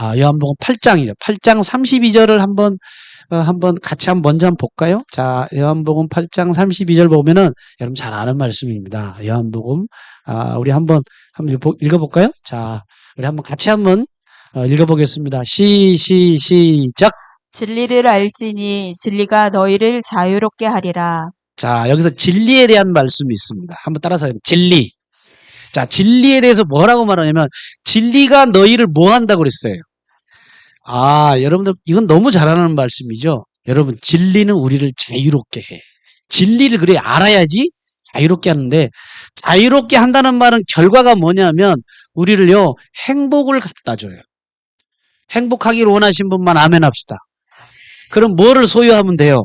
요한복음 8장이죠. 8장 32절을 한번 같이 먼저 한번 볼까요? 자, 요한복음 8장 32절 보면은 여러분 잘 아는 말씀입니다. 요한복음, 우리 한번 읽어볼까요? 자, 우리 한번 같이 읽어보겠습니다. 시작. 진리를 알지니 진리가 너희를 자유롭게 하리라. 자, 여기서 진리에 대한 말씀이 있습니다. 한번 따라서 해요. 진리. 자, 진리에 대해서 뭐라고 말하냐면 진리가 너희를 뭐 한다고 그랬어요? 여러분들 이건 너무 잘하는 말씀이죠. 여러분 진리는 우리를 자유롭게 해. 진리를 그래 알아야지 자유롭게 하는데 자유롭게 한다는 말은 결과가 뭐냐면 우리를요 행복을 갖다 줘요. 행복하기를 원하신 분만 아멘 합시다. 그럼 뭐를 소유하면 돼요?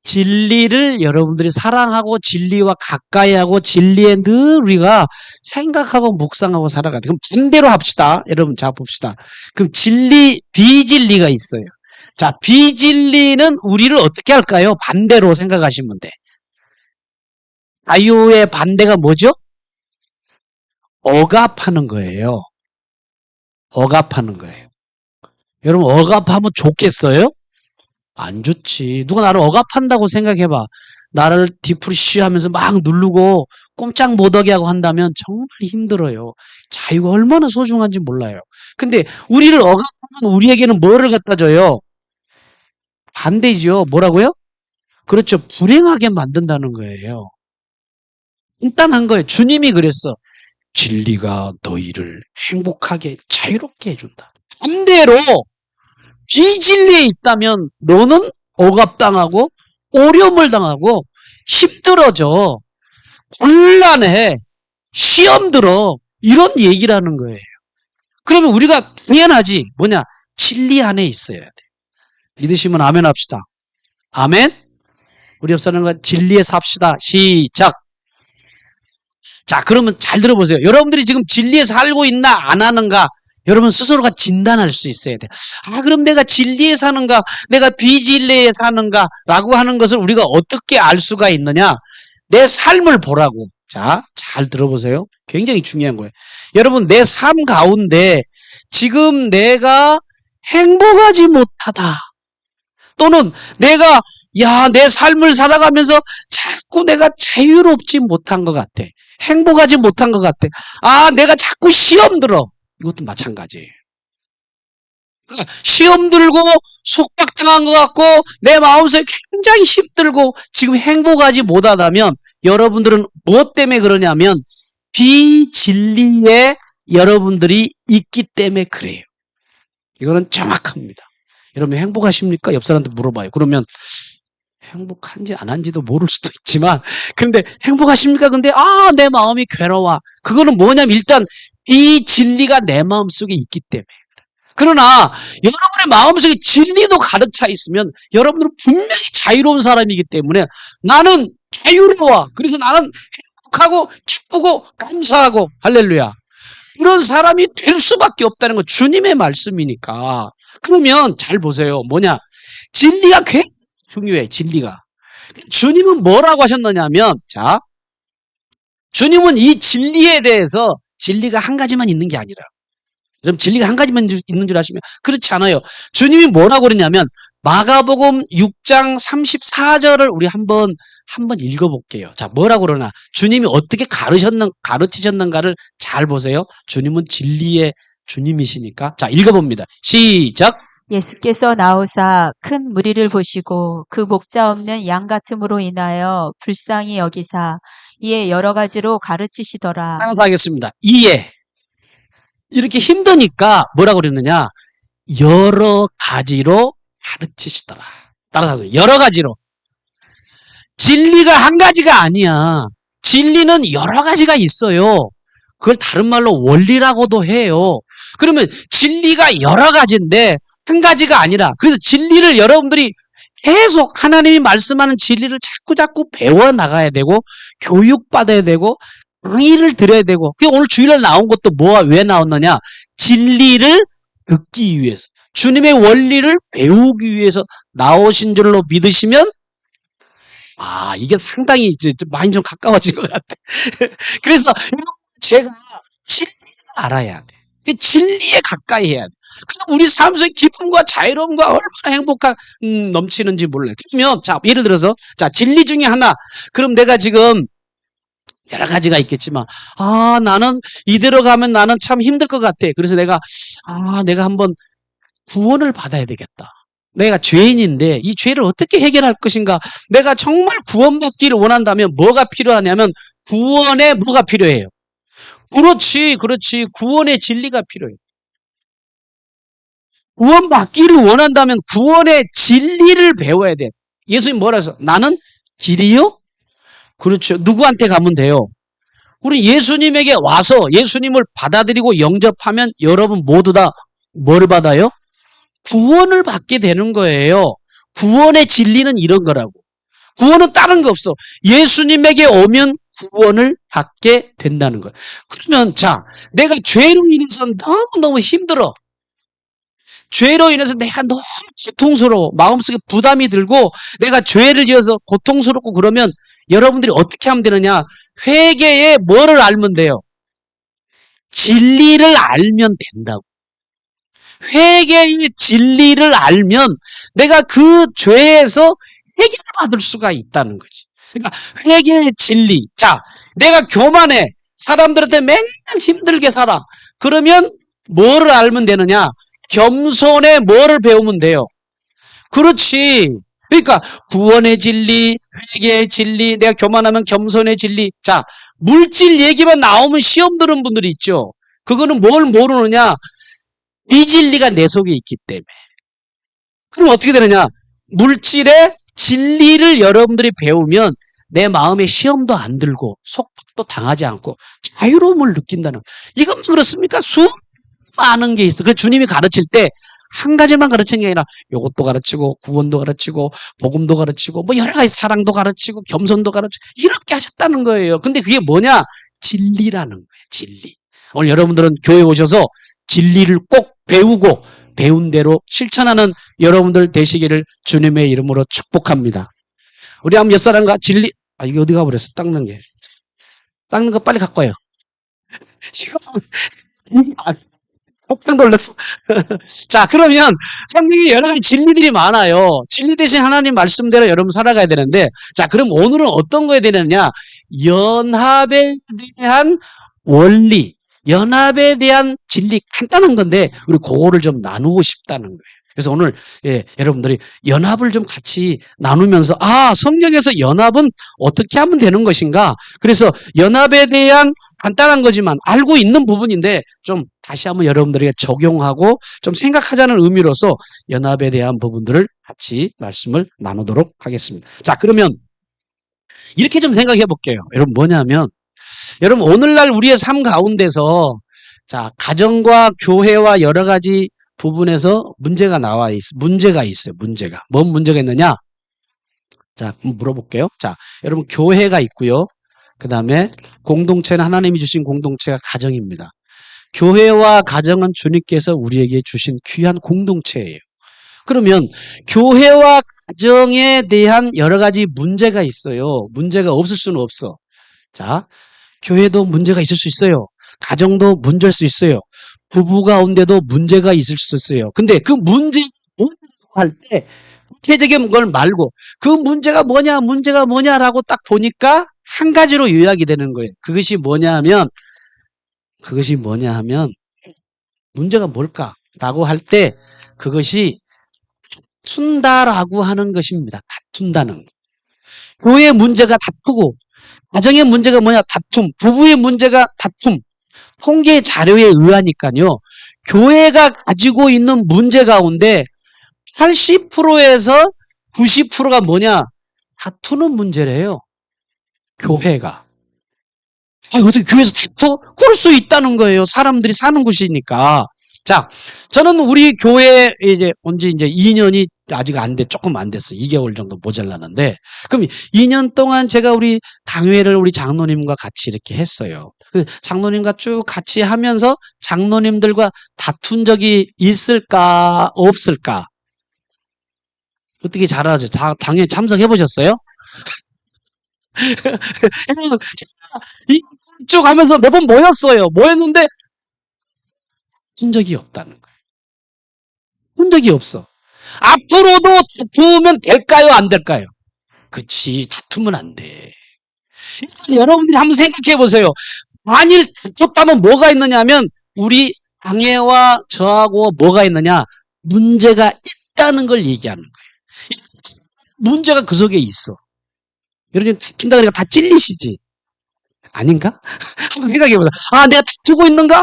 진리를 여러분들이 사랑하고 진리와 가까이하고 진리에 늘 우리가 생각하고 묵상하고 살아가야 돼요. 그럼 반대로 합시다. 여러분 자 봅시다. 그럼 비진리가 있어요. 자, 비진리는 우리를 어떻게 할까요? 반대로 생각하시면 돼. 자유의 반대가 뭐죠? 억압하는 거예요. 억압하는 거예요. 여러분 억압하면 좋겠어요? 안 좋지. 누가 나를 억압한다고 생각해봐. 나를 디프리쉬 하면서 막 누르고 꼼짝 못하게 하고 한다면 정말 힘들어요. 자유가 얼마나 소중한지 몰라요. 근데 우리를 억압하면 우리에게는 뭐를 갖다 줘요? 반대죠. 뭐라고요? 그렇죠. 불행하게 만든다는 거예요. 간단한 거예요. 주님이 그랬어. 진리가 너희를 행복하게 자유롭게 해준다. 반대로 비진리에 있다면 너는 억압당하고 오염을 당하고 힘들어져. 곤란해. 시험 들어. 이런 얘기라는 거예요. 그러면 우리가 당연하지. 뭐냐? 진리 안에 있어야 돼. 믿으시면 아멘 합시다. 아멘? 우리 옆 사람과 진리에 삽시다. 시작. 자, 그러면 잘 들어보세요. 여러분들이 지금 진리에 살고 있나 안 하는가 여러분 스스로가 진단할 수 있어야 돼. 그럼 내가 진리에 사는가 내가 비진리에 사는가 라고 하는 것을 우리가 어떻게 알 수가 있느냐. 내 삶을 보라고. 자, 잘 들어보세요. 굉장히 중요한 거예요. 여러분 내 삶 가운데 지금 내가 행복하지 못하다. 또는 내가 내 삶을 살아가면서 자꾸 내가 자유롭지 못한 것 같아. 행복하지 못한 것 같아. 내가 자꾸 시험 들어. 이것도 마찬가지예요. 그러니까 시험 들고 속박당한 것 같고 내 마음속에 굉장히 힘들고 지금 행복하지 못하다면 여러분들은 무엇 때문에 그러냐면 비진리에 여러분들이 있기 때문에 그래요. 이거는 정확합니다. 여러분 행복하십니까? 옆 사람한테 물어봐요. 그러면 행복한지 안 한지도 모를 수도 있지만 근데 행복하십니까? 근데 내 마음이 괴로워. 그거는 뭐냐면 일단 이 진리가 내 마음속에 있기 때문에. 그러나 여러분의 마음속에 진리도 가득 차 있으면 여러분들은 분명히 자유로운 사람이기 때문에 나는 자유로워. 그래서 나는 행복하고 기쁘고 감사하고 할렐루야. 이런 사람이 될 수밖에 없다는 거 주님의 말씀이니까. 그러면 잘 보세요. 뭐냐? 진리가 굉장히 중요해. 진리가. 주님은 뭐라고 하셨느냐면 자, 주님은 이 진리에 대해서 진리가 한 가지만 있는 게 아니라 그럼 진리가 한 가지만 있는 줄 아시면 그렇지 않아요. 주님이 뭐라고 그러냐면 마가복음 6장 34절을 우리 한번 읽어볼게요. 자, 뭐라고 그러나 주님이 어떻게 가르치셨는가를 잘 보세요. 주님은 진리의 주님이시니까. 자, 읽어봅니다. 시작. 예수께서 나오사 큰 무리를 보시고 그 목자 없는 양 같음으로 인하여 불쌍히 여기사 이에 여러 가지로 가르치시더라. 따라서 하겠습니다. 이에 이렇게 힘드니까 뭐라고 그랬느냐? 여러 가지로 가르치시더라. 따라서 하세요. 여러 가지로. 진리가 한 가지가 아니야. 진리는 여러 가지가 있어요. 그걸 다른 말로 원리라고도 해요. 그러면 진리가 여러 가지인데 한 가지가 아니라 그래서 진리를 여러분들이 계속 하나님이 말씀하는 진리를 자꾸 배워나가야 되고 교육받아야 되고 강의를 들어야 되고 그게 오늘 주일날 나온 것도 왜 나왔느냐? 진리를 듣기 위해서 주님의 원리를 배우기 위해서 나오신 줄로 믿으시면 이게 상당히 이제 많이 좀 가까워진 것 같아. 그래서 제가 진리를 알아야 돼. 진리에 가까이 해야 돼. 그럼 우리 삶 속에 기쁨과 자유로움과 얼마나 넘치는지 몰라요. 그러면, 자, 예를 들어서, 자, 진리 중에 하나. 그럼 내가 지금 여러 가지가 있겠지만, 나는 이대로 가면 나는 참 힘들 것 같아. 그래서 내가 한번 구원을 받아야 되겠다. 내가 죄인인데 이 죄를 어떻게 해결할 것인가? 내가 정말 구원받기를 원한다면 뭐가 필요하냐면 구원에 뭐가 필요해요? 그렇지, 그렇지. 구원의 진리가 필요해요. 구원받기를 원한다면 구원의 진리를 배워야 돼. 예수님 뭐라 해서? 나는 길이요? 그렇죠. 누구한테 가면 돼요? 우리 예수님에게 와서 예수님을 받아들이고 영접하면 여러분 모두 다 뭘 받아요? 구원을 받게 되는 거예요. 구원의 진리는 이런 거라고. 구원은 다른 거 없어. 예수님에게 오면 구원을 받게 된다는 거예요. 그러면 자, 내가 죄로 인해서 너무너무 힘들어. 죄로 인해서 내가 너무 고통스러워. 마음속에 부담이 들고 내가 죄를 지어서 고통스럽고 그러면 여러분들이 어떻게 하면 되느냐? 회개에 뭐를 알면 돼요? 진리를 알면 된다고. 회개의 진리를 알면 내가 그 죄에서 해결을 받을 수가 있다는 거지. 그러니까 회개의 진리. 자, 내가 교만해. 사람들한테 맨날 힘들게 살아. 그러면 뭐를 알면 되느냐? 겸손에 뭐를 배우면 돼요? 그렇지. 그러니까 구원의 진리, 회개의 진리, 내가 교만하면 겸손의 진리. 자, 물질 얘기만 나오면 시험 드는 분들이 있죠. 그거는 뭘 모르느냐? 이 진리가 내 속에 있기 때문에. 그럼 어떻게 되느냐? 물질의 진리를 여러분들이 배우면 내 마음에 시험도 안 들고 속박도 당하지 않고 자유로움을 느낀다는. 이건 그렇습니까? 수많은 게 있어. 그 주님이 가르칠 때 한 가지만 가르치는 게 아니라 이것도 가르치고 구원도 가르치고 복음도 가르치고 뭐 여러 가지 사랑도 가르치고 겸손도 가르치고 이렇게 하셨다는 거예요. 근데 그게 뭐냐? 진리라는 거예요. 진리. 오늘 여러분들은 교회 오셔서 진리를 꼭 배우고 배운 대로 실천하는 여러분들 되시기를 주님의 이름으로 축복합니다. 우리 한번 옆 사람과 진리, 이게 어디 가버렸어? 닦는 게. 닦는 거 빨리 갖고 와요. 깜짝 놀랐어. 자, 그러면 성경에 여러 가지 진리들이 많아요. 진리 대신 하나님 말씀대로 여러분 살아가야 되는데, 자, 그럼 오늘은 어떤 거에 되느냐? 연합에 대한 원리, 연합에 대한 진리 간단한 건데 우리 그거를 좀 나누고 싶다는 거예요. 그래서 오늘 여러분들이 연합을 좀 같이 나누면서 성경에서 연합은 어떻게 하면 되는 것인가? 그래서 연합에 대한 간단한 거지만 알고 있는 부분인데 좀 다시 한번 여러분들에게 적용하고 좀 생각하자는 의미로서 연합에 대한 부분들을 같이 말씀을 나누도록 하겠습니다. 자, 그러면 이렇게 좀 생각해 볼게요. 여러분 뭐냐면 여러분 오늘날 우리의 삶 가운데서 자 가정과 교회와 여러 가지 부분에서 문제가 문제가 있어요. 문제가 뭔 문제가 있느냐? 자 물어볼게요. 자 여러분 교회가 있고요. 그 다음에 공동체는 하나님이 주신 공동체가 가정입니다. 교회와 가정은 주님께서 우리에게 주신 귀한 공동체예요. 그러면 교회와 가정에 대한 여러 가지 문제가 있어요. 문제가 없을 수는 없어. 자, 교회도 문제가 있을 수 있어요. 가정도 문제일 수 있어요. 부부 가운데도 문제가 있을 수 있어요. 근데 그 문제라고 할 때 구체적인 걸 말고 그 문제가 뭐냐라고 딱 보니까 한 가지로 요약이 되는 거예요. 그것이 뭐냐 하면 문제가 뭘까라고 할 때 그것이 다툰다라고 하는 것입니다. 다툰다는 거. 교회의 문제가 다투고 가정의 문제가 뭐냐? 다툼. 부부의 문제가 다툼. 통계 자료에 의하니까요. 교회가 가지고 있는 문제 가운데 80%에서 90%가 뭐냐? 다투는 문제래요. 교회가. 어떻게 교회에서 다투? 그럴 수 있다는 거예요. 사람들이 사는 곳이니까. 자, 저는 우리 교회 이제 온지 이제 2년이 아직 조금 안 됐어. 2개월 정도 모자라는데. 그럼 2년 동안 제가 우리 당회를 우리 장로님과 같이 이렇게 했어요. 그 장로님과 쭉 같이 하면서 장로님들과 다툰 적이 있을까, 없을까? 어떻게 잘하죠? 당회 참석해 보셨어요? 쭉 하면서 몇 번 모였어요. 모였는데, 한 적이 없다는 거예요. 본 적이 없어. 앞으로도 다투면 될까요? 안 될까요? 그치, 다투면 안 돼. 여러분들이 한번 생각해 보세요. 만일 다퉜다면 뭐가 있느냐면 우리 장애와 저하고 뭐가 있느냐? 문제가 있다는 걸 얘기하는 거예요. 문제가 그 속에 있어. 여러분 다툰다 그러니까 다 찔리시지? 아닌가? 한번 생각해 보세요. 아, 내가 다투고 있는가?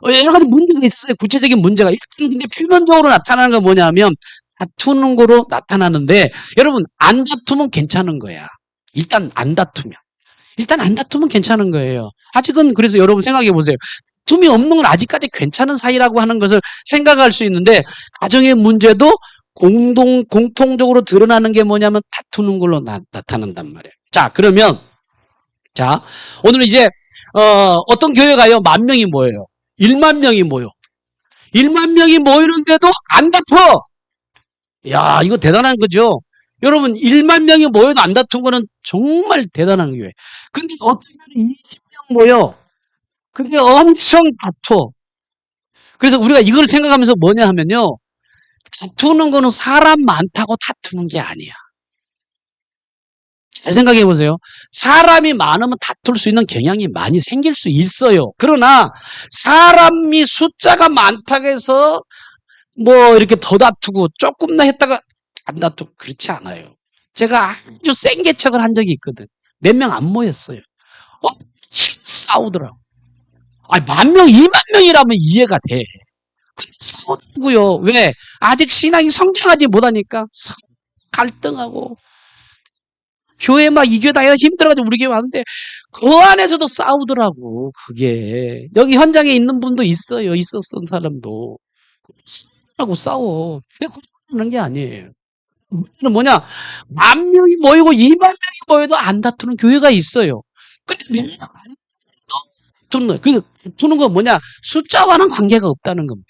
여러 가지 문제가 있어요. 구체적인 문제가. 일단 근데 표면적으로 나타나는 건 뭐냐면 다투는 거로 나타나는데 여러분 안 다투면 괜찮은 거야. 일단 안 다투면. 일단 안 다투면 괜찮은 거예요. 아직은 그래서 여러분 생각해 보세요. 다툼이 없는 건 아직까지 괜찮은 사이라고 하는 것을 생각할 수 있는데 가정의 문제도 공통적으로 드러나는 게 뭐냐면 다투는 걸로 나타난단 말이에요. 자, 그러면 자, 오늘 이제 어떤 교회가요 10,000명이 모여요. 10,000명이 모여. 10,000명이 모이는데도 안 다퉈. 야, 이거 대단한 거죠. 여러분 10,000명이 모여도 안 다툰 거는 정말 대단한 교회. 근데 어떤 날은 20명 모여. 그게 엄청 다투어. 그래서 우리가 이걸 생각하면서 뭐냐 하면요. 다투는 거는 사람 많다고 다투는 게 아니야. 잘 생각해 보세요. 사람이 많으면 다툴 수 있는 경향이 많이 생길 수 있어요. 그러나 사람이 숫자가 많다고 해서 뭐 이렇게 더 다투고 조금 더 했다가 안 다투고 그렇지 않아요. 제가 아주 센 개척을 한 적이 있거든. 몇 명 안 모였어요. 싸우더라고. 아니, 10,000명, 20,000명이라면 이해가 돼. 근데 싸우고요. 왜? 아직 신앙이 성장하지 못하니까 갈등하고 교회 막 이 교회 다니다 힘들어가지고 우리 교회 왔는데 그 안에서도 싸우더라고. 그게 여기 현장에 있는 분도 있어요. 있었던 사람도 하고 싸워. 그러는 게 아니에요. 문제는 뭐냐? 10,000명이 모이고 20,000명이 모여도 안 다투는 교회가 있어요. 근데 몇명안 다투는 거예요. 그 다투는 건 뭐냐? 숫자와는 관계가 없다는 겁니다.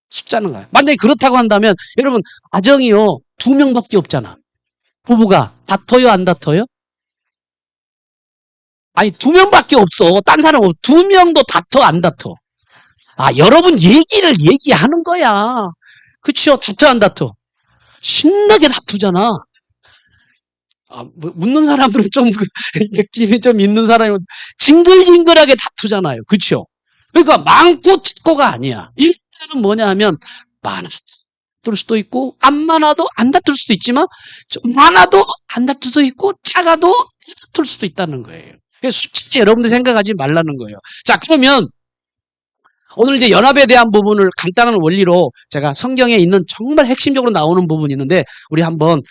숫자는 거예요. 만약에 그렇다고 한다면 여러분 가정이요 2명밖에 없잖아. 부부가 다퉈요 안 다퉈요? 아니 2명밖에 없어. 딴 사람 없어. 2명도 다퉈 안 다퉈? 아, 여러분 얘기를 얘기하는 거야. 그치요? 다퉈 안 다퉈? 신나게 다투잖아. 아, 묻는 사람들은 좀 느낌이 좀 있는 사람이 징글징글하게 다투잖아요. 그치요? 그러니까 많고 적고가 아니야. 일단은 뭐냐 하면 많아질 수도 있고 안 많아도 안 다툴 수도 있지만 좀 많아도 안 다툴 수도 있고 작아도 다툴 수도 있다는 거예요. 숫자 여러분들 생각하지 말라는 거예요. 자, 그러면 오늘 이제 연합에 대한 부분을 간단한 원리로 제가 성경에 있는 정말 핵심적으로 나오는 부분이 있는데 우리 한번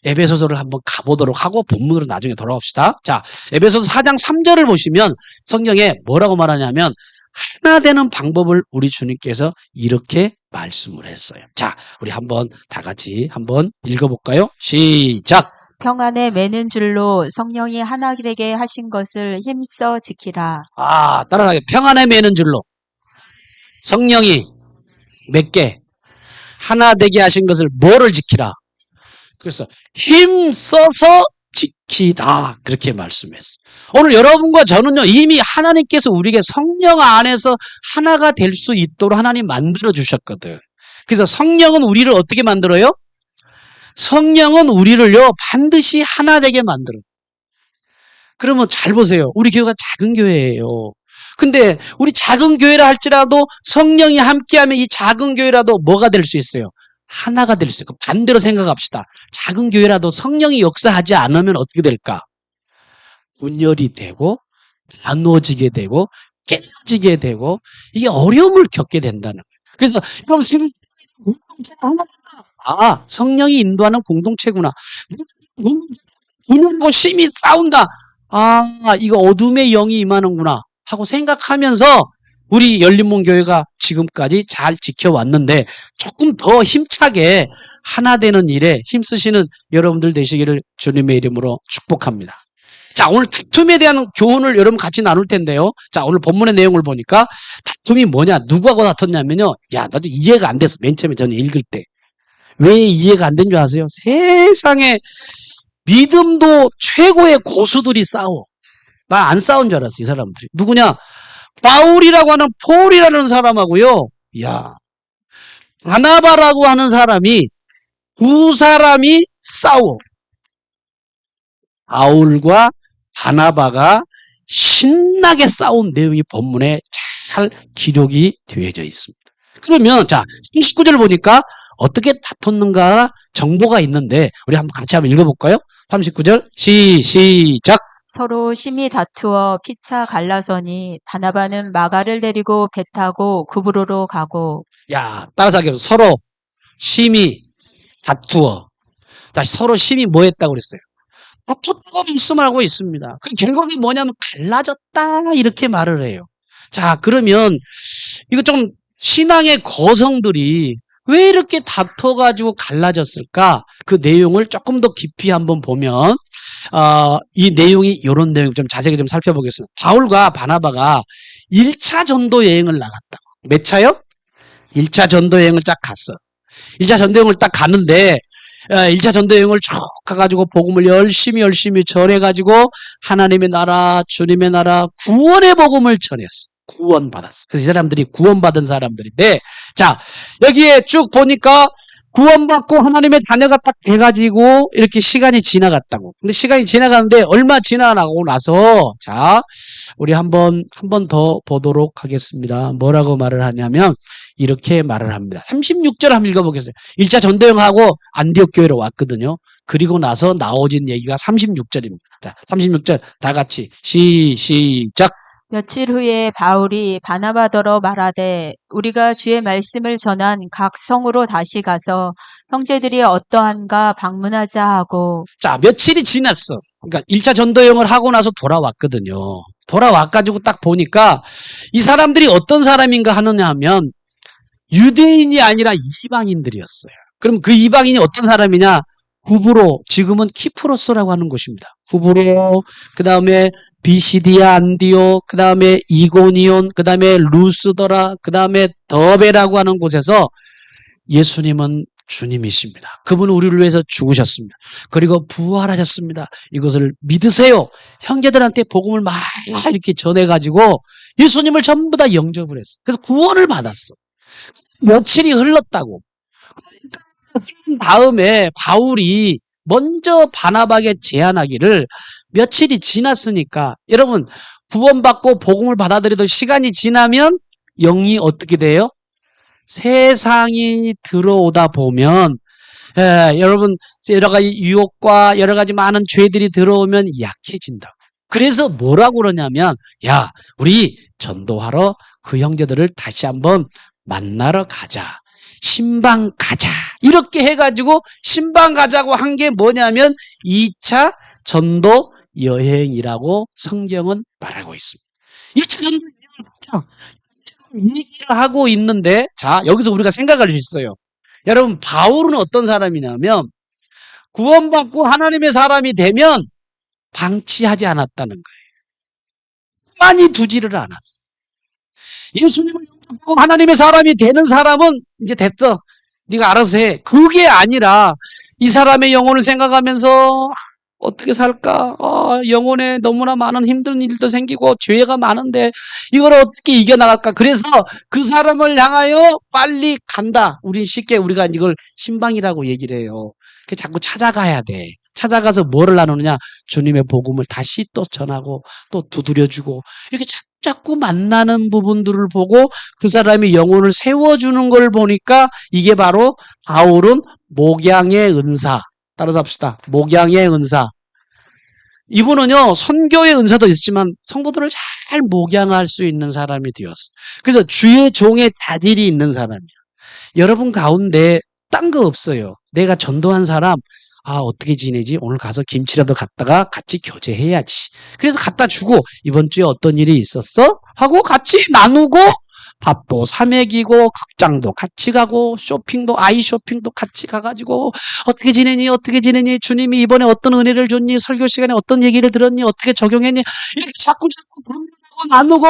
에베소서를 한번 가보도록 하고 본문으로 나중에 돌아옵시다. 자, 에베소서 4장 3절을 보시면 성경에 뭐라고 말하냐면 하나 되는 방법을 우리 주님께서 이렇게 말씀을 했어요. 자, 우리 한번 다 같이 한번 읽어볼까요? 시작! 평안에 매는 줄로 성령이 하나 되게 하신 것을 힘써 지키라. 아, 따라가게. 평안에 매는 줄로 성령이 몇 개? 하나 되게 하신 것을 뭐를 지키라? 그래서 힘써서 지키라. 그렇게 말씀했어요. 오늘 여러분과 저는요, 이미 하나님께서 우리에게 성령 안에서 하나가 될 수 있도록 하나님 만들어 주셨거든. 그래서 성령은 우리를 어떻게 만들어요? 성령은 우리를요, 반드시 하나 되게 만들어요. 그러면 잘 보세요. 우리 교회가 작은 교회예요. 근데 우리 작은 교회라 할지라도 성령이 함께하면 이 작은 교회라도 뭐가 될 수 있어요? 하나가 될 수 있고 반대로 생각합시다. 작은 교회라도 성령이 역사하지 않으면 어떻게 될까? 분열이 되고 나누어지게 되고 깨어지게 되고 이게 어려움을 겪게 된다는 거예요. 그래서 여러분 공동체가 하나구나. 아, 성령이 인도하는 공동체구나. 분열하고 심히 싸운다. 아, 이거 어둠의 영이 임하는구나 하고 생각하면서 우리 열린문 교회가 지금까지 잘 지켜왔는데 조금 더 힘차게 하나 되는 일에 힘쓰시는 여러분들 되시기를 주님의 이름으로 축복합니다. 자, 오늘 다툼에 대한 교훈을 여러분 같이 나눌 텐데요. 자, 오늘 본문의 내용을 보니까 다툼이 뭐냐, 누구하고 다퉜냐면요. 야, 나도 이해가 안 돼서 맨 처음에 저는 읽을 때. 왜 이해가 안 된 줄 아세요? 세상에 믿음도 최고의 고수들이 싸워. 나 안 싸운 줄 알았어, 이 사람들이. 누구냐? 바울이라고 하는 폴이라는 사람하고요. 야, 바나바라고 하는 사람이 두 사람이 싸워. 바울과 바나바가 신나게 싸운 내용이 본문에 잘 기록이 되어져 있습니다. 그러면 자 39절 보니까 어떻게 다퉜는가 정보가 있는데 우리 같이 한번 읽어볼까요? 39절 시작. 서로 심히 다투어 피차 갈라서니 바나바는 마가를 데리고 배 타고 구브로로 가고. 야 따라서 하겠습니다. 서로 심히 다투어. 자 서로 심히 뭐 했다고 그랬어요? 다퉜다고 말씀을 하고 있습니다. 그 결국이 뭐냐면 갈라졌다 이렇게 말을 해요. 자 그러면 이거 좀 신앙의 거성들이 왜 이렇게 다퉈가지고 갈라졌을까? 그 내용을 조금 더 깊이 한번 보면 이 내용이 이런 내용 좀 자세하게 좀 살펴보겠습니다. 바울과 바나바가 1차 전도 여행을 나갔다. 몇 차요? 1차 전도 여행을 딱 갔어. 1차 전도 여행을 딱 갔는데 1차 전도 여행을 쭉 가가지고 복음을 열심히 전해가지고 하나님의 나라, 주님의 나라, 구원의 복음을 전했어. 구원받았어. 그래서 이 사람들이 구원받은 사람들인데, 자, 여기에 쭉 보니까 구원받고 하나님의 자녀가 딱 돼가지고 이렇게 시간이 지나갔다고. 근데 시간이 지나가는데 얼마 지나가고 나서, 자, 우리 한 번 더 보도록 하겠습니다. 뭐라고 말을 하냐면, 이렇게 말을 합니다. 36절 한번 읽어보겠어요. 1차 전도여행하고 안디옥 교회로 왔거든요. 그리고 나서 나오진 얘기가 36절입니다. 자, 36절 다 같이 시작. 며칠 후에 바울이 바나바더러 말하되 우리가 주의 말씀을 전한 각 성으로 다시 가서 형제들이 어떠한가 방문하자 하고. 자, 며칠이 지났어. 그러니까 1차 전도여행을 하고 나서 돌아왔거든요. 돌아와가지고 딱 보니까 이 사람들이 어떤 사람인가 하느냐 하면 유대인이 아니라 이방인들이었어요. 그럼 그 이방인이 어떤 사람이냐? 구브로, 지금은 키프로스라고 하는 곳입니다. 구브로, 그 다음에 비시디아 안디오, 그 다음에 이고니온, 그 다음에 루스더라, 그 다음에 더베라고 하는 곳에서 예수님은 주님이십니다. 그분은 우리를 위해서 죽으셨습니다. 그리고 부활하셨습니다. 이것을 믿으세요. 형제들한테 복음을 막 이렇게 전해가지고 예수님을 전부 다 영접을 했어. 그래서 구원을 받았어. 며칠이 흘렀다고. 그런 다음에 바울이 먼저 바나바에게 제안하기를 며칠이 지났으니까 여러분 구원받고 복음을 받아들여도 시간이 지나면 영이 어떻게 돼요? 세상이 들어오다 보면 여러분 여러 가지 유혹과 여러 가지 많은 죄들이 들어오면 약해진다. 그래서 뭐라고 그러냐면 야 우리 전도하러 그 형제들을 다시 한번 만나러 가자. 신방 가자. 이렇게 해가지고 신방 가자고 한 게 뭐냐면 2차 전도 여행이라고 성경은 말하고 있습니다. 2차 전도 여행을 가자. 얘기를 하고 있는데 자 여기서 우리가 생각할 수 있어요. 여러분 바울은 어떤 사람이냐면 구원받고 하나님의 사람이 되면 방치하지 않았다는 거예요. 많이 두지를 않았어. 예수님을 영접하고 하나님의 사람이 되는 사람은 이제 됐어. 네가 알아서 해. 그게 아니라 이 사람의 영혼을 생각하면서 어떻게 살까? 영혼에 너무나 많은 힘든 일도 생기고 죄가 많은데 이걸 어떻게 이겨나갈까? 그래서 그 사람을 향하여 빨리 간다. 우리가 이걸 신방이라고 얘기를 해요. 자꾸 찾아가야 돼. 찾아가서 뭐를 나누느냐? 주님의 복음을 다시 또 전하고 또 두드려주고 이렇게 자꾸 만나는 부분들을 보고 그 사람이 영혼을 세워주는 걸 보니까 이게 바로 바울은 목양의 은사. 따라서 합시다. 목양의 은사. 이분은요, 선교의 은사도 있지만 성도들을 잘 목양할 수 있는 사람이 되었어. 그래서 주의 종의 자질이 있는 사람이야. 여러분 가운데 딴 거 없어요. 내가 전도한 사람, 어떻게 지내지? 오늘 가서 김치라도 갖다가 같이 교제해야지. 그래서 갖다 주고, 이번 주에 어떤 일이 있었어? 하고 같이 나누고, 밥도 사 먹이고 극장도 같이 가고 쇼핑도 아이 쇼핑도 같이 가가지고 어떻게 지내니 주님이 이번에 어떤 은혜를 줬니 설교 시간에 어떤 얘기를 들었니 어떻게 적용했니 이렇게 자꾸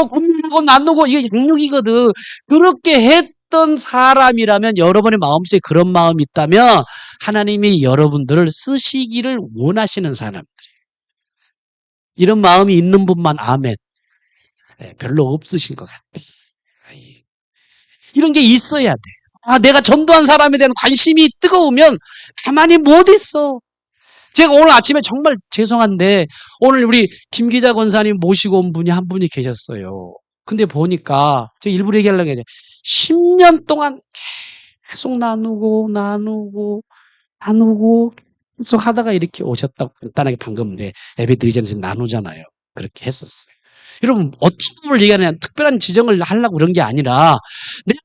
고민하고 나누고 이게 양육이거든. 그렇게 했던 사람이라면 여러분의 마음속에 그런 마음이 있다면 하나님이 여러분들을 쓰시기를 원하시는 사람들이에요. 이런 마음이 있는 분만 아멘. 별로 없으신 것 같아요. 이런 게 있어야 돼. 내가 전도한 사람에 대한 관심이 뜨거우면 가만히 못 있어. 제가 오늘 아침에 정말 죄송한데 오늘 우리 김 기자 권사님 모시고 온 분이 한 분이 계셨어요. 근데 보니까 제가 일부러 얘기하려고 했는데 10년 동안 계속 나누고 계속 하다가 이렇게 오셨다고 간단하게 방금 예배 드리기 전에 나누잖아요. 그렇게 했었어요. 여러분 어떤 부분을 얘기하느냐 특별한 지정을 하려고 그런 게 아니라 내가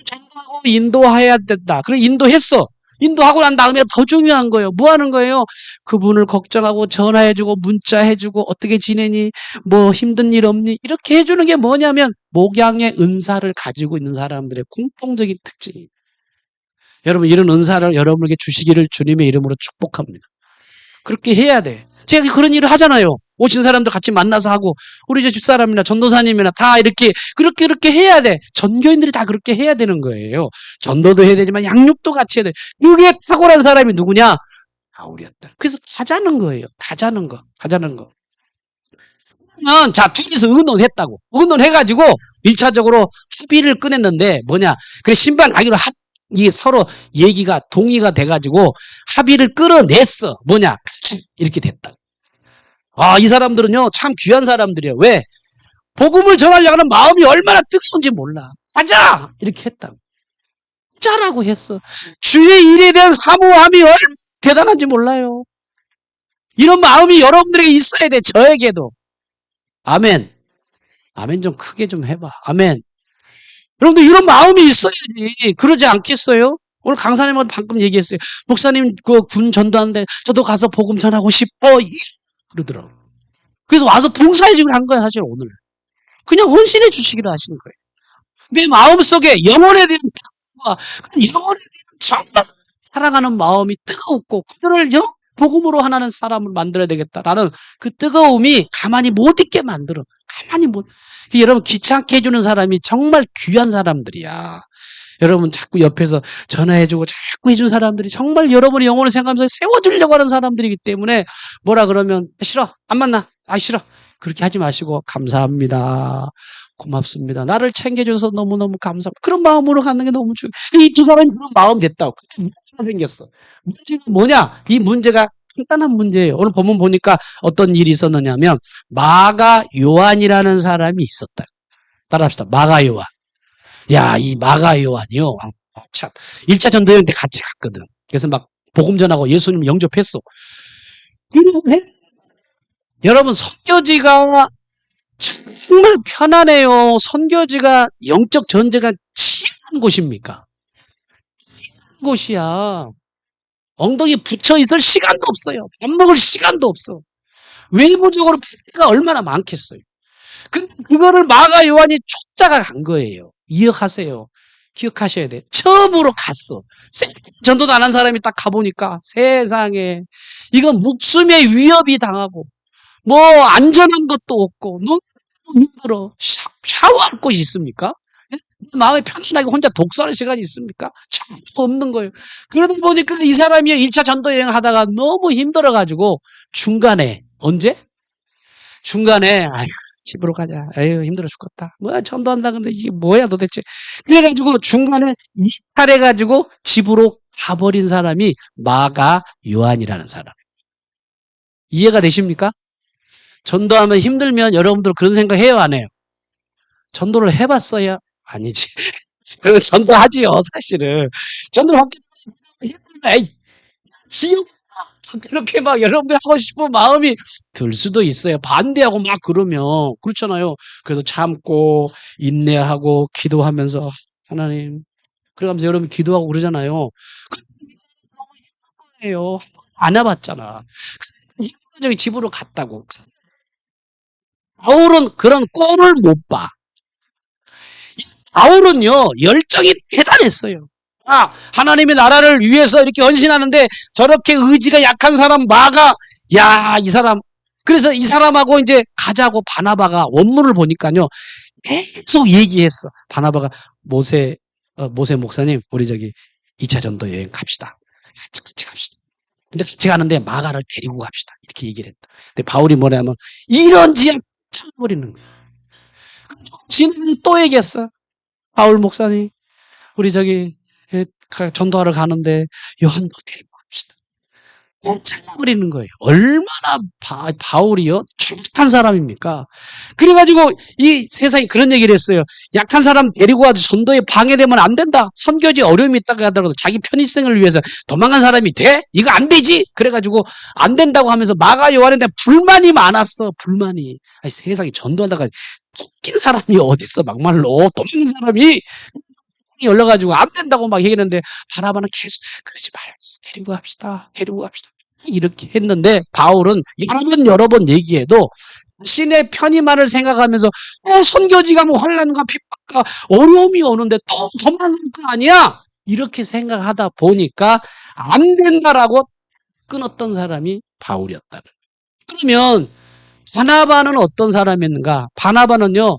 전도하고 인도해야 된다. 그래 인도했어. 인도하고 난 다음에 더 중요한 거예요. 뭐 하는 거예요? 그분을 걱정하고 전화해주고 문자해주고 어떻게 지내니? 뭐 힘든 일 없니? 이렇게 해주는 게 뭐냐면 목양의 은사를 가지고 있는 사람들의 공통적인 특징이에요. 여러분 이런 은사를 여러분에게 주시기를 주님의 이름으로 축복합니다. 그렇게 해야 돼. 제가 그런 일을 하잖아요. 오신 사람들 같이 만나서 하고 우리 이제 집사람이나 전도사님이나 다 이렇게 그렇게 해야 돼. 전교인들이 다 그렇게 해야 되는 거예요. 전도도 해야 되지만 양육도 같이 해야 돼. 이게 탁월한 사람이 누구냐? 우리였다. 그래서 가자는 거예요. 가자는 거. 그러면 자 둘이서 의논했다고. 의논해가지고 1차적으로 합의를 꺼냈는데 뭐냐? 그래 신방하기로 이게 서로 얘기가 동의가 돼가지고 합의를 끌어냈어. 뭐냐? 이렇게 됐다. 이 사람들은요, 참 귀한 사람들이에요. 왜? 복음을 전하려고 하는 마음이 얼마나 뜨거운지 몰라. 가자! 이렇게 했다고. 가자라고 했어. 주의 일에 대한 사모함이 얼마나 대단한지 몰라요. 이런 마음이 여러분들에게 있어야 돼, 저에게도. 아멘. 아멘 좀 크게 좀 해봐. 아멘. 여러분들 이런 마음이 있어야지. 그러지 않겠어요? 오늘 강사님하고 방금 얘기했어요. 목사님 그 군 전도하는데 저도 가서 복음 전하고 싶어. 그러더라고. 그래서 와서 봉사해주기로 한 거야 사실 오늘. 그냥 헌신해 주시기로 하시는 거예요. 내 마음속에 영혼에 대한 탁과 영혼에 대한 정말 사랑하는 마음이 뜨겁고 그들을 복음으로 하나는 사람을 만들어야 되겠다라는 그 뜨거움이 가만히 못 있게 만들어. 가만히 못. 여러분 귀찮게 해주는 사람이 정말 귀한 사람들이야. 여러분 자꾸 옆에서 전화해주고 자꾸 해준 사람들이 정말 여러분의 영혼을 생각하면서 세워주려고 하는 사람들이기 때문에 뭐라 그러면 싫어 안 만나 싫어 그렇게 하지 마시고 감사합니다 고맙습니다 나를 챙겨줘서 너무너무 감사합니다 그런 마음으로 가는 게 너무 중요해. 이 두 사람이 그런 마음 됐다고. 문제가 생겼어. 문제가 뭐냐? 이 문제가 간단한 문제예요. 오늘 본문 보니까 어떤 일이 있었느냐면 마가 요한이라는 사람이 있었다. 따라합시다. 마가 요한. 야, 이 마가 요한이요. 참. 1차 전도여행 때 같이 갔거든. 그래서 막 복음 전하고 예수님 영접했어. 여러분, 선교지가 정말 편안해요. 선교지가 영적 전제가 치열한 곳입니까? 치열한 곳이야. 엉덩이 붙여 있을 시간도 없어요. 밥 먹을 시간도 없어. 외부적으로 부대가 얼마나 많겠어요. 근데 그거를 마가 요한이 촉자가 간 거예요. 기억하세요. 기억하셔야 돼. 처음으로 갔어. 전도도 안 한 사람이 딱 가보니까 세상에 이건 목숨의 위협이 당하고 뭐 안전한 것도 없고 너무 힘들어. 샤워할 곳이 있습니까? 마음에 편안하게 혼자 독서하는 시간이 있습니까? 참 없는 거예요. 그러다 보니까 이 사람이 1차 전도 여행 하다가 너무 힘들어가지고 중간에 언제? 중간에 집으로 가자. 에휴 힘들어 죽겠다. 뭐야 전도한다 근데 이게 뭐야 도대체. 그래가지고 중간에 이탈해가지고 집으로 가버린 사람이 마가 요한이라는 사람. 이해가 되십니까? 전도하면 힘들면 여러분들 그런 생각 해요 안 해요? 전도를 해봤어야? 아니지. 그건 전도하지요 사실은. 전도를 힘들면 지옥 그렇게 막 여러분들 하고 싶은 마음이 들 수도 있어요. 반대하고 막 그러면 그렇잖아요. 그래도 참고 인내하고 기도하면서 하나님 그러면서 여러분 기도하고 그러잖아요. 그래요. 안 해봤잖아. 저기 집으로 갔다고. 바울은 그런 꼴을 못 봐. 바울은요 열정이 대단했어요. 하나님의 나라를 위해서 이렇게 헌신하는데 저렇게 의지가 약한 사람 마가 이 사람 그래서 이 사람하고 이제 가자고 바나바가 원문을 보니까요 계속 얘기했어. 바나바가 모세 목사님 우리 저기 2차 전도 여행 갑시다. 같이 갑시다. 근데 같이 가는데 마가를 데리고 갑시다. 이렇게 얘기를 했다. 근데 바울이 뭐냐면 이런 지약 쳐버리는 거야. 지금 또 얘기했어. 바울 목사님 우리 저기 전도하러 가는데 요한도 데리고 갑시다. 잘라버리는 거예요. 얼마나 바울이요? 착한 사람입니까? 그래가지고 이 세상에 그런 얘기를 했어요. 약한 사람 데리고 와도 전도에 방해되면 안 된다. 선교지 어려움이 있다고 하더라도 자기 편의성을 위해서 도망간 사람이 돼? 이거 안 되지? 그래가지고 안 된다고 하면서 마가 요한한테 불만이 많았어. 불만이. 아니, 세상에 전도하다가 쫓긴 사람이 어딨어 막말로. 도망간 사람이 열려가지고 안 된다고 막 얘기했는데 바나바는 계속 그러지 말고 데리고 갑시다. 데리고 갑시다. 이렇게 했는데 바울은 여러 번 얘기해도 자신의 편의만을 생각하면서 선교지가 뭐 환난과 핍박과 어려움이 오는데 또 도망갈 거 아니야? 이렇게 생각하다 보니까 안 된다라고 끊었던 사람이 바울이었다는 거예요. 그러면 바나바는 어떤 사람이었는가? 바나바는요.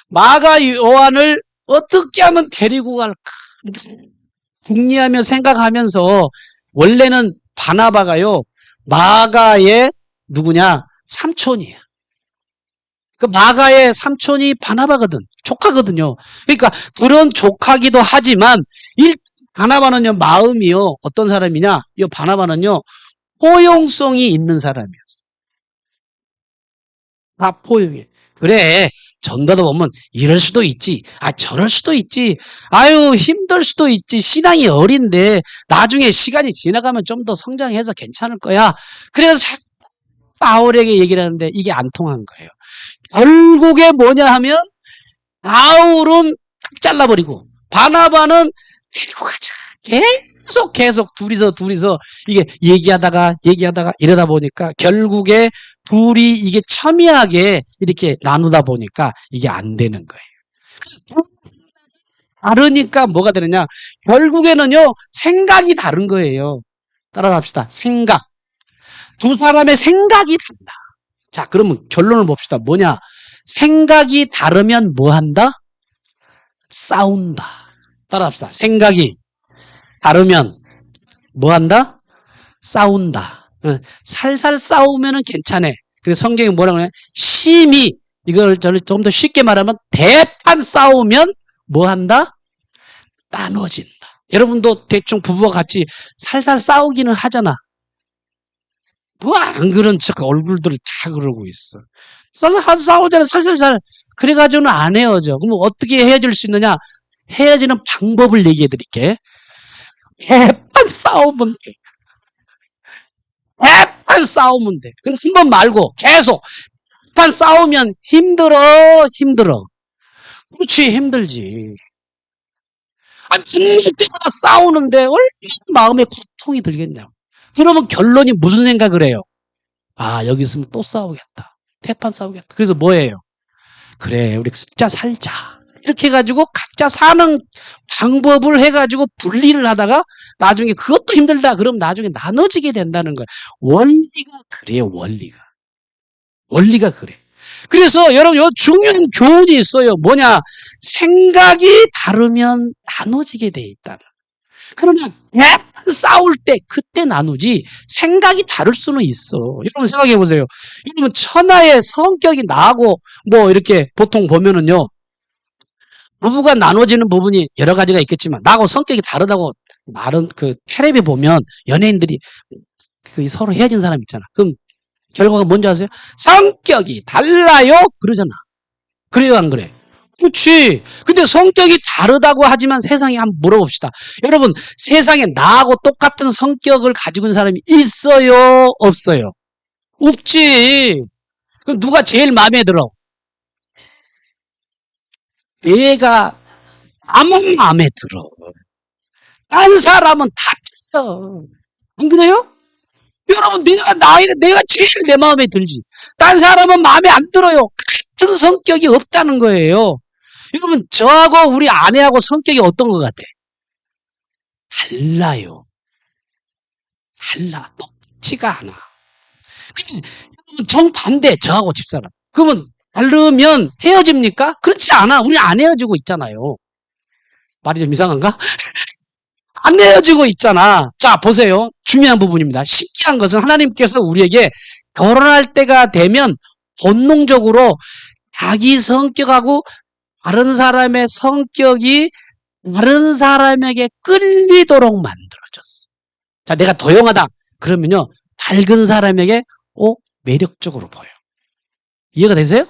마가 요한을 어떻게 하면 데리고 갈까? 궁리하며 생각하면서 원래는 바나바가요. 마가의 누구냐? 삼촌이에요. 그 마가의 삼촌이 바나바거든. 조카거든요. 그러니까 그런 조카기도 하지만 바나바는요. 마음이요. 어떤 사람이냐? 이 바나바는요. 포용성이 있는 사람이었어. 다 포용해. 그래. 전도다 보면 이럴 수도 있지. 저럴 수도 있지. 아유, 힘들 수도 있지. 신앙이 어린데 나중에 시간이 지나가면 좀 더 성장해서 괜찮을 거야. 그래서 자꾸 바울에게 얘기를 하는데 이게 안 통한 거예요. 결국에 뭐냐 하면 바울은 딱 잘라버리고 바나바는 데리고 가자. 계속 둘이서 이게 얘기하다가 이러다 보니까 결국에 둘이 이게 첨예하게 이렇게 나누다 보니까 이게 안 되는 거예요. 다르니까 뭐가 되느냐? 결국에는요, 생각이 다른 거예요. 따라갑시다. 생각. 두 사람의 생각이 달라. 자, 그러면 결론을 봅시다. 뭐냐? 생각이 다르면 뭐 한다? 싸운다. 따라갑시다. 생각이 다르면 뭐 한다? 싸운다. 살살 싸우면은 괜찮아. 그래서 성경이 뭐라고 하냐? 심히, 이걸 저는 좀 더 쉽게 말하면 대판 싸우면 뭐 한다? 나눠진다. 여러분도 대충 부부와 같이 살살 싸우기는 하잖아. 뭐 안 그런 척 얼굴들을 다 그러고 있어. 싸우잖아. 살살살. 그래가지고는 안 헤어져. 그럼 어떻게 헤어질 수 있느냐? 헤어지는 방법을 얘기해 드릴게. 대판 싸우면 돼. 대판 싸우면 돼. 그래서 한 번 말고 계속 대판 싸우면 힘들어. 그렇지, 힘들지. 힘들 때마다 싸우는데 얼마나 마음에 고통이 들겠냐고. 그러면 결론이 무슨 생각을 해요? 여기 있으면 또 싸우겠다. 대판 싸우겠다. 그래서 뭐예요? 그래, 우리 각자 살자. 이렇게 해가지고 각자 사는 방법을 해가지고 분리를 하다가 나중에 그것도 힘들다. 그럼 나중에 나눠지게 된다는 거예요. 원리가 그래요, 원리가 그래. 그래서 여러분, 중요한 교훈이 있어요. 뭐냐? 생각이 다르면 나눠지게 돼 있다는. 그러면 싸울 때 그때 나누지 생각이 다를 수는 있어. 여러분 생각해 보세요. 여러분 천하의 성격이 나하고 뭐 이렇게 보통 보면은요. 부부가 나눠지는 부분이 여러 가지가 있겠지만 나하고 성격이 다르다고 말은 그 텔레비 보면 연예인들이 그 서로 헤어진 사람 있잖아. 그럼 결과가 뭔지 아세요? 성격이 달라요? 그러잖아. 그래요, 안 그래? 그렇지. 근데 성격이 다르다고 하지만 세상에 한번 물어봅시다. 여러분, 세상에 나하고 똑같은 성격을 가지고 있는 사람이 있어요? 없어요? 없지. 그럼 누가 제일 마음에 들어? 얘가 나만 마음에 들어. 딴 사람은 다 틀려. 안 그래요? 여러분, 내가 제일 내 마음에 들지. 딴 사람은 마음에 안 들어요. 같은 성격이 없다는 거예요. 여러분, 저하고 우리 아내하고 성격이 어떤 것 같아? 달라요. 똑같지가 않아. 근데 여러분, 정반대, 저하고 집사람. 그러면 다르면 헤어집니까? 그렇지 않아. 우리 안 헤어지고 있잖아요. 말이 좀 이상한가? 안 헤어지고 있잖아. 자, 보세요. 중요한 부분입니다. 신기한 것은 하나님께서 우리에게 결혼할 때가 되면 본능적으로 자기 성격하고 다른 사람의 성격이 다른 사람에게 끌리도록 만들어졌어. 자, 내가 도용하다. 그러면요, 밝은 사람에게, 매력적으로 보여. 이해가 되세요?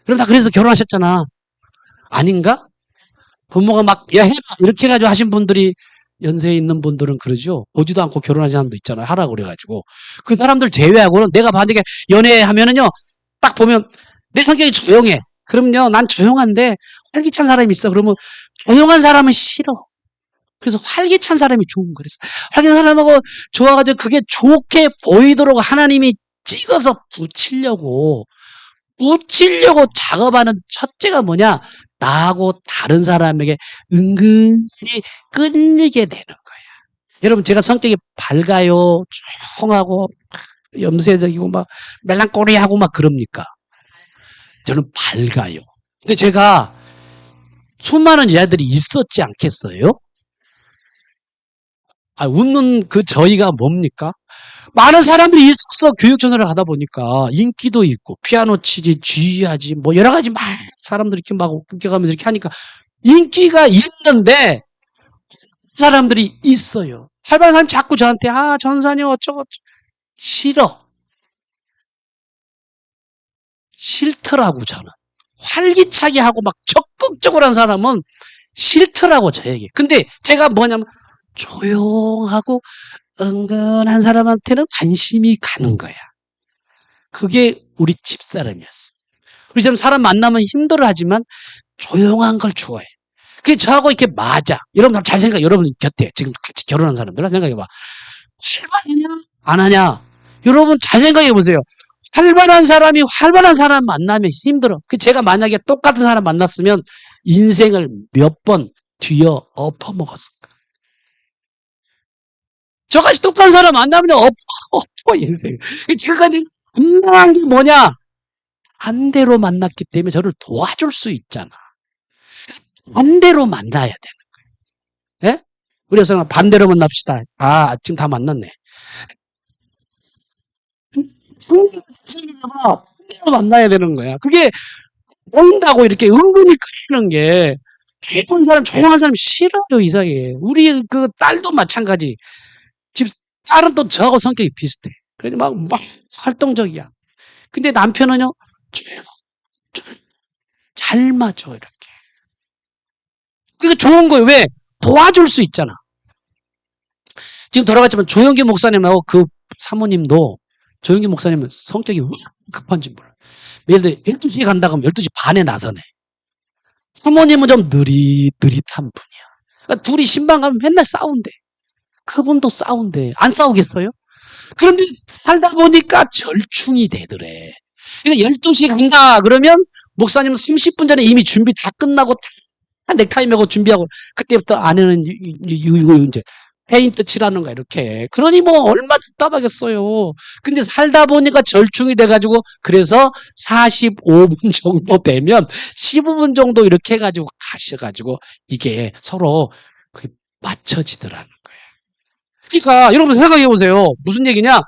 그럼 다 그래서 결혼하셨잖아. 아닌가? 부모가 막, 야, 해봐. 이렇게 해가지고 하신 분들이, 연세에 있는 분들은 그러죠. 오지도 않고 결혼하는 사람도 있잖아요. 하라고 그래가지고. 그 사람들 제외하고는 내가 만약에 연애하면은요, 딱 보면 내 성격이 조용해. 그럼요, 난 조용한데 활기찬 사람이 있어. 그러면 조용한 사람은 싫어. 그래서 활기찬 사람이 좋은 거랬어. 활기찬 사람하고 좋아가지고 그게 좋게 보이도록 하나님이 찍어서 붙이려고 작업하는 첫째가 뭐냐? 나하고 다른 사람에게 은근히 끌리게 되는 거야. 여러분, 제가 성격이 밝아요, 조용하고, 염세적이고, 막, 멜랑꼬리하고 막 그럽니까? 저는 밝아요. 근데 제가 수많은 여자들이 있었지 않겠어요? 웃는 그 저희가 뭡니까? 많은 사람들이 있었어. 교육전선을 가다 보니까 인기도 있고 피아노 치지 쥐하지 뭐 여러 가지 막 사람들이 이렇게 막 웃겨가면서 이렇게 하니까 인기가 있는데 사람들이 있어요. 활발한 사람이 자꾸 저한테 전사님 어쩌고 싫어. 싫더라고 저는. 활기차게 하고 막 적극적으로 한 사람은 싫더라고 저에게. 근데 제가 뭐냐면 조용하고 은근한 사람한테는 관심이 가는 거야. 그게 우리 집사람이었어. 우리 집 사람 만나면 힘들어하지만 조용한 걸 좋아해. 그게 저하고 이렇게 맞아. 여러분 잘 생각해. 여러분 곁에 지금 같이 결혼한 사람들 생각해봐. 활발하냐? 안 하냐? 여러분 잘 생각해 보세요. 활발한 사람이 활발한 사람 만나면 힘들어. 제가 만약에 똑같은 사람 만났으면 인생을 몇 번 뒤어 엎어먹었을까? 저같이 똑같은 사람 만나면 엎어 인생. 지금까지 분명한 게 뭐냐? 반대로 만났기 때문에 저를 도와줄 수 있잖아. 그래서 반대로 만나야 되는 거예요. 예? 우리 여성은 반대로 만납시다. 지금 다 만났네. 반대로 만나야 되는 거야. 그게 온다고 이렇게 은근히 끌리는 게 조용한 사람 싫어요, 이상해. 우리 그 딸도 마찬가지. 집 딸은 또 저하고 성격이 비슷해. 그래서 막 활동적이야. 근데 남편은요, 잘 맞아, 이렇게. 그게 좋은 거예요. 왜? 도와줄 수 있잖아. 지금 돌아갔지만 조영기 목사님하고 그 사모님도 조영기 목사님은 성격이 왜 급한지 몰라. 예를 들어 12시에 간다고 하면 12시 반에 나서네. 사모님은 좀 느릿한 분이야. 그러니까 둘이 신방 가면 맨날 싸운대. 그분도 싸운대. 안 싸우겠어요? 그런데 살다 보니까 절충이 되더래. 그러니까 12시에 간다 그러면 목사님은 30분 전에 이미 준비 다 끝나고 다 넥타이 메고 준비하고 그때부터 아내는 이제 페인트 칠하는 거야 이렇게. 그러니 뭐 얼마 답답하겠어요. 근데 살다 보니까 절충이 돼가지고 그래서 45분 정도 되면 15분 정도 이렇게 해가지고 가셔가지고 이게 서로 맞춰지더라는 거예요. 그러니까 여러분 생각해 보세요. 무슨 얘기냐?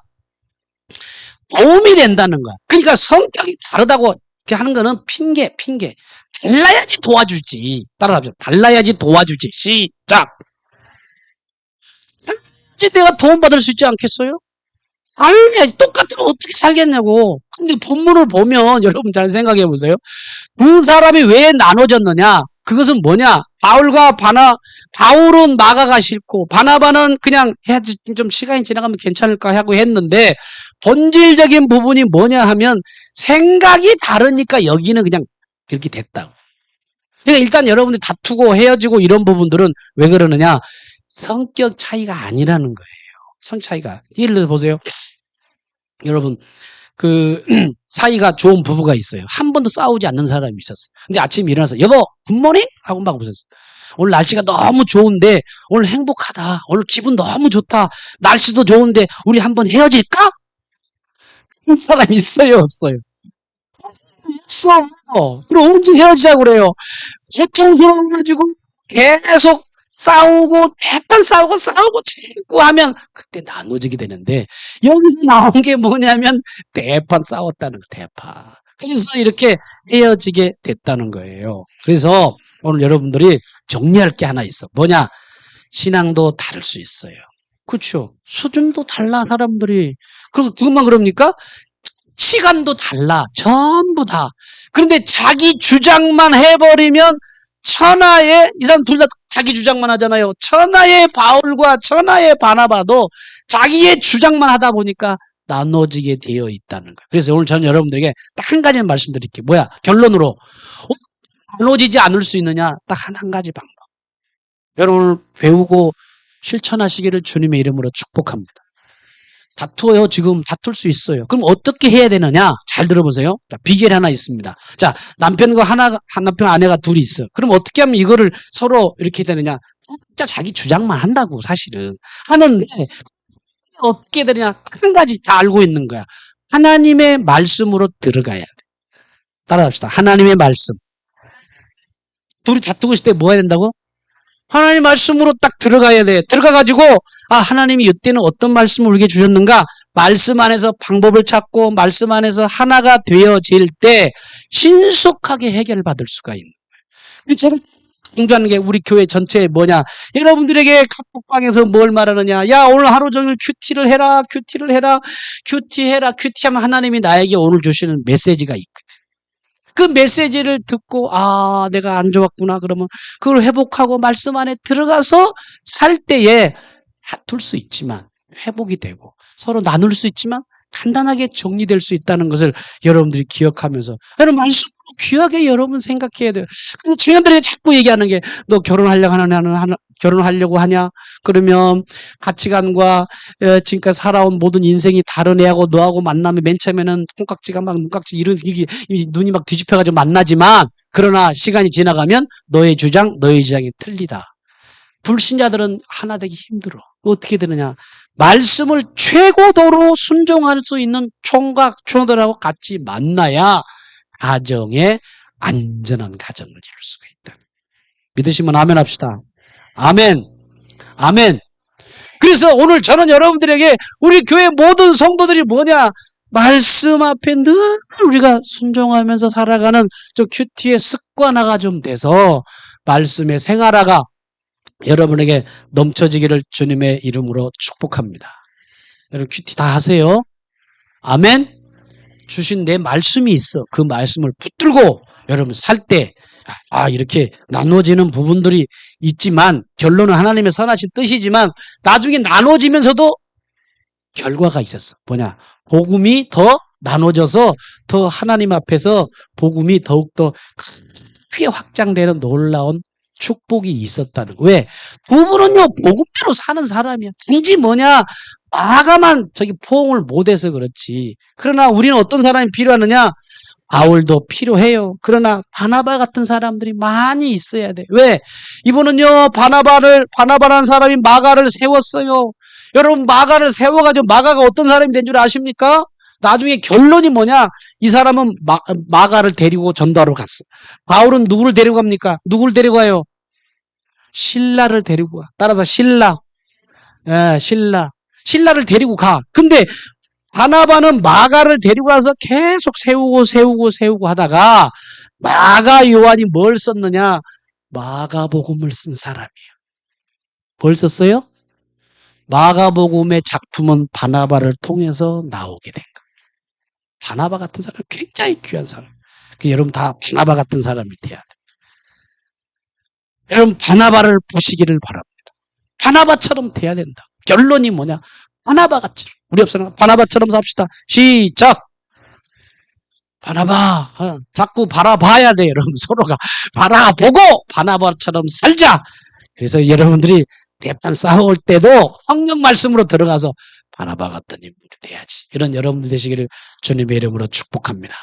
도움이 된다는 거야. 그러니까 성격이 다르다고 이렇게 하는 거는 핑계. 달라야지 도와주지. 따라합시다. 달라야지 도와주지. 시작. 이제 내가 도움받을 수 있지 않겠어요? 살려야지. 똑같으면 어떻게 살겠냐고. 근데 본문을 보면 여러분 잘 생각해 보세요. 두 사람이 왜 나눠졌느냐? 그것은 뭐냐? 바울은 나가가 싫고 바나바는 그냥 해야지 좀 시간이 지나가면 괜찮을까 하고 했는데 본질적인 부분이 뭐냐 하면 생각이 다르니까 여기는 그냥 그렇게 됐다고. 그러니까 일단 여러분들이 다투고 헤어지고 이런 부분들은 왜 그러느냐? 성격 차이가 아니라는 거예요. 성 차이가. 예를 들어 보세요. 여러분 사이가 좋은 부부가 있어요. 한 번도 싸우지 않는 사람이 있었어요. 근데 아침에 일어나서 여보 굿모닝? 하고 막 웃었어요. 오늘 날씨가 너무 좋은데 오늘 행복하다. 오늘 기분 너무 좋다. 날씨도 좋은데 우리 한번 헤어질까? 그런 사람 있어요 없어요? 없어. 그럼 언제 헤어지자고 그래요? 고통스러워가지고 계속 싸우고 대판 싸우고 자꾸 하면 그때 나눠지게 되는데 여기서 나온 게 뭐냐면 대판 싸웠다는 거 대판. 그래서 이렇게 헤어지게 됐다는 거예요. 그래서 오늘 여러분들이 정리할 게 하나 있어. 뭐냐? 신앙도 다를 수 있어요. 그렇죠. 수준도 달라 사람들이. 그리고 그것만 그럽니까? 시간도 달라. 전부 다. 그런데 자기 주장만 해버리면 천하의 이 사람 둘 다 자기 주장만 하잖아요. 천하의 바울과 천하의 바나바도 자기의 주장만 하다 보니까 나눠지게 되어 있다는 거예요. 그래서 오늘 저는 여러분들에게 딱 한 가지만 말씀드릴게요. 뭐야? 결론으로 나눠지지 않을 수 있느냐? 딱 한 가지 방법. 여러분 배우고 실천하시기를 주님의 이름으로 축복합니다. 다투어요. 지금 다툴 수 있어요. 그럼 어떻게 해야 되느냐? 잘 들어보세요. 자, 비결이 하나 있습니다. 자, 남편과 남편 아내가 둘이 있어. 그럼 어떻게 하면 이거를 서로 이렇게 되느냐? 진짜 자기 주장만 한다고 사실은 하는데 어떻게 되느냐? 한 가지 다 알고 있는 거야. 하나님의 말씀으로 들어가야 돼. 따라갑시다. 하나님의 말씀. 둘이 다투고 있을 때 뭐 해야 된다고? 하나님 말씀으로 딱 들어가야 돼. 들어가가지고, 아, 하나님이 이때는 어떤 말씀을 우리에게 주셨는가? 말씀 안에서 방법을 찾고, 말씀 안에서 하나가 되어질 때, 신속하게 해결받을 수가 있는 거예요. 제가 강조하는 게 우리 교회 전체에 뭐냐? 여러분들에게 카톡방에서 뭘 말하느냐? 야, 오늘 하루 종일 큐티를 해라, 큐티를 해라, 큐티해라, 큐티하면 하나님이 나에게 오늘 주시는 메시지가 있거든. 그 메시지를 듣고 아 내가 안 좋았구나 그러면 그걸 회복하고 말씀 안에 들어가서 살 때에 다툴 수 있지만 회복이 되고 서로 나눌 수 있지만 간단하게 정리될 수 있다는 것을 여러분들이 기억하면서 여러분 말씀으로 귀하게 여러분 생각해야 돼요. 그럼 청년들이 자꾸 얘기하는 게 너 결혼하려고 하냐? 그러면 가치관과 지금까지 살아온 모든 인생이 다른 애하고 너하고 만나면 맨 처음에는 콩깍지가 막 눈깍지 이런 눈이 막 뒤집혀가지고 만나지만 그러나 시간이 지나가면 너의 주장이 틀리다. 불신자들은 하나 되기 힘들어. 어떻게 되느냐? 말씀을 최고도로 순종할 수 있는 총각, 총들하고 같이 만나야 가정에 안전한 가정을 이룰 수가 있다. 믿으시면 아멘 합시다. 아멘. 아멘. 그래서 오늘 저는 여러분들에게 우리 교회 모든 성도들이 뭐냐? 말씀 앞에 늘 우리가 순종하면서 살아가는 저 큐티의 습관화가 좀 돼서 말씀의 생활화가 여러분에게 넘쳐지기를 주님의 이름으로 축복합니다. 여러분 큐티 다 하세요. 아멘. 주신 내 말씀이 있어. 그 말씀을 붙들고 여러분 살 때 이렇게 나눠지는 부분들이 있지만 결론은 하나님의 선하신 뜻이지만 나중에 나눠지면서도 결과가 있었어. 뭐냐? 복음이 더 나눠져서 더 하나님 앞에서 복음이 더욱더 크게 확장되는 놀라운 축복이 있었다는 거예요. 왜? 두 분은요 복음대로 사는 사람이야. 단지 뭐냐? 마가만 포옹을 못해서 그렇지. 그러나 우리는 어떤 사람이 필요하느냐? 바울도 필요해요. 그러나 바나바 같은 사람들이 많이 있어야 돼. 왜? 이분은요 바나바라는 사람이 마가를 세웠어요. 여러분 마가를 세워가지고 마가가 어떤 사람이 된 줄 아십니까? 나중에 결론이 뭐냐? 이 사람은 마가를 데리고 전도하러 갔어. 바울은 누구를 데리고 갑니까? 누구를 데리고 가요? 신라를 데리고 가. 따라서 신라. 예, 신라를 데리고 가. 근데 바나바는 마가를 데리고 가서 계속 세우고 하다가 마가 요한이 뭘 썼느냐? 마가복음을 쓴 사람이에요. 뭘 썼어요? 마가복음의 작품은 바나바를 통해서 나오게 된 거예요. 바나바 같은 사람 굉장히 귀한 사람. 여러분 다 바나바 같은 사람이 돼야 돼요. 여러분 바나바를 보시기를 바랍니다. 바나바처럼 돼야 된다. 결론이 뭐냐? 바나바같이. 우리 옆사람 바나바처럼 삽시다. 시작. 바나바. 자꾸 바라봐야 돼. 여러분 서로가 바라보고 바나바처럼 살자. 그래서 여러분들이 대판 싸울 때도 성령 말씀으로 들어가서 바나바 같은 인물이 돼야지. 이런 여러분들 되시기를 주님의 이름으로 축복합니다.